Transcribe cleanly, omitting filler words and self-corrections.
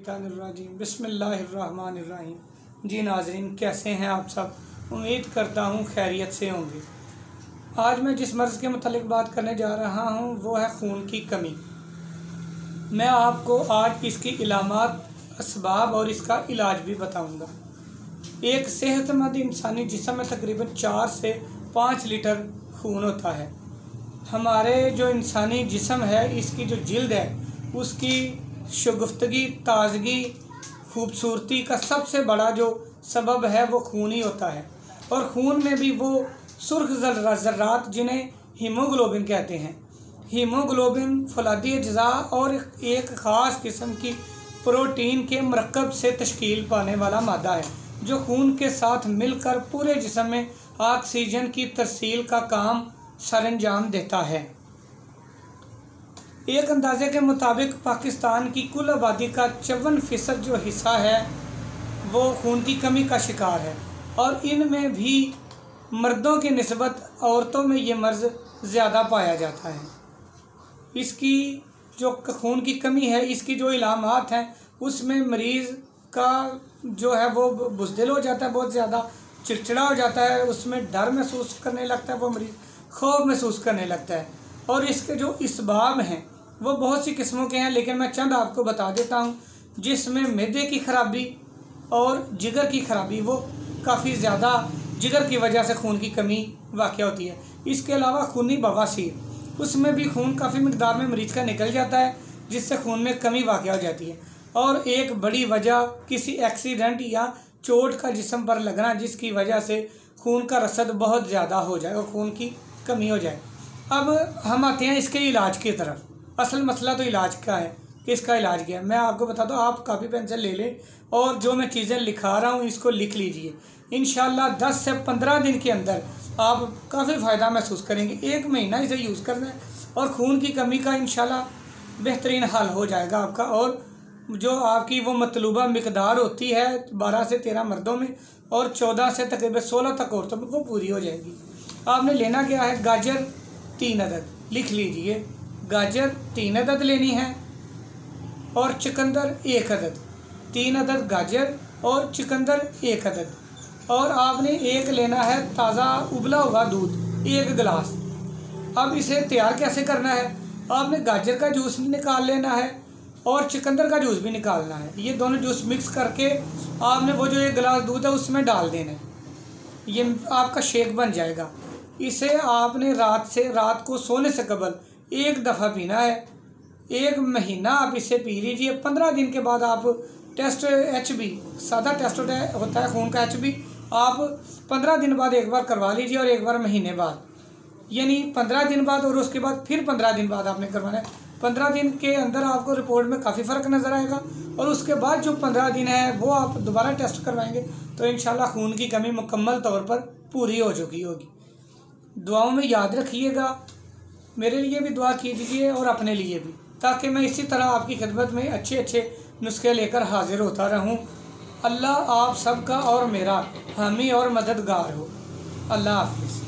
बिस्मिल्लाहिर्रहमानिर्रहीम। जी नाज़रीन, कैसे हैं आप सब? उम्मीद करता हूँ खैरियत से होंगे। आज मैं जिस मर्ज़ के मुतालिक बात करने जा रहा हूँ वो है खून की कमी। मैं आपको आज इसकी इलामात, असबाब और इसका इलाज भी बताऊँगा। एक सेहतमंद इंसानी जिस्म में तकरीबन 4 से 5 लीटर खून होता है। हमारे जो इंसानी जिस्म है, इसकी जो जिल्द है, उसकी शगुफ्तगी, ताज़गी, खूबसूरती का सबसे बड़ा जो सबब है वो खून ही होता है। और खून में भी वो सुर्ख ज़र्रात जिन्हें हीमोग्लोबिन कहते हैं। हीमोग्लोबिन फौलादी अज्जा और एक ख़ास किस्म की प्रोटीन के मरकब से तश्कील पाने वाला मादा है, जो खून के साथ मिलकर पूरे जिस्म में ऑक्सीजन की तरसील का काम सरअंजाम देता है। एक अंदाजे के मुताबिक पाकिस्तान की कुल आबादी का 54% जो हिस्सा है वो खून की कमी का शिकार है, और इनमें भी मर्दों की निस्बत औरतों में ये मर्ज़ ज़्यादा पाया जाता है। इसकी जो खून की कमी है, इसकी जो इलामात हैं, उसमें मरीज़ का जो है वो बुज़दिल हो जाता है, बहुत ज़्यादा चिड़चिड़ा हो जाता है, उसमें डर महसूस करने लगता है, वो मरीज़ खौफ महसूस करने लगता है। और इसके जो इसबाब हैं वो बहुत सी किस्मों के हैं, लेकिन मैं चंद आपको बता देता हूँ। जिसमें मैदे की ख़राबी और जिगर की ख़राबी, वो काफ़ी ज़्यादा जिगर की वजह से खून की कमी वाक़या होती है। इसके अलावा खूनी बवासीर, उसमें भी खून काफ़ी मिक़दार में मरीज़ का निकल जाता है, जिससे खून में कमी वाक़या हो जाती है। और एक बड़ी वजह किसी एक्सीडेंट या चोट का जिस्म पर लगना, जिसकी वजह से खून का रसद बहुत ज़्यादा हो जाए और खून की कमी हो जाए। अब हम आते हैं इसके इलाज की तरफ। असल मसला तो इलाज का है कि इसका इलाज क्या है। मैं आपको बताता हूँ, आप कापी पेंसिल ले लें और जो मैं चीज़ें लिखा रहा हूँ इसको लिख लीजिए। इंशाल्लाह 10 से 15 दिन के अंदर आप काफ़ी फ़ायदा महसूस करेंगे। 1 महीना इसे यूज़ करना है और खून की कमी का इंशाल्लाह बेहतरीन हल हो जाएगा आपका। और जो आपकी वो मतलूबा मिकदार होती है 12 से 13 मर्दों में और 14 से तकरीबन 16 तक औरतों में, वो पूरी हो जाएगी। आपने लेना क्या है? गाजर 3 अदद, लिख लीजिए। गाजर 3 अदद लेनी है और चुकंदर 1 अदद। 3 अदद गाजर और चुकंदर 1 अदद। और आपने एक लेना है ताज़ा उबला हुआ दूध, 1 गिलास। अब इसे तैयार कैसे करना है? आपने गाजर का जूस निकाल लेना है और चुकंदर का जूस भी निकालना है। ये दोनों जूस मिक्स करके आपने वो जो 1 गिलास दूध है उसमें डाल देना है। ये आपका शेक बन जाएगा। इसे आपने रात को सोने से कबल 1 दफ़ा पीना है। 1 महीना आप इसे पी लीजिए। 15 दिन के बाद आप टेस्ट HB, सादा टेस्ट होता है खून का, HB आप 15 दिन बाद एक बार करवा लीजिए और एक बार महीने बाद, यानी 15 दिन बाद, और उसके बाद फिर 15 दिन बाद आपने करवाना है। 15 दिन के अंदर आपको रिपोर्ट में काफ़ी फ़र्क नज़र आएगा। और उसके बाद जो 15 दिन है वो आप दोबारा टेस्ट करवाएंगे तो इंशाल्लाह खून की कमी मुकम्मल तौर पर पूरी हो चुकी होगी। दुआओं में याद रखिएगा, मेरे लिए भी दुआ कीजिए और अपने लिए भी, ताकि मैं इसी तरह आपकी खिदमत में अच्छे अच्छे नुस्खे लेकर हाजिर होता रहूं। अल्लाह आप सबका और मेरा हामी और मददगार हो। अल्लाह हाफ़िज़।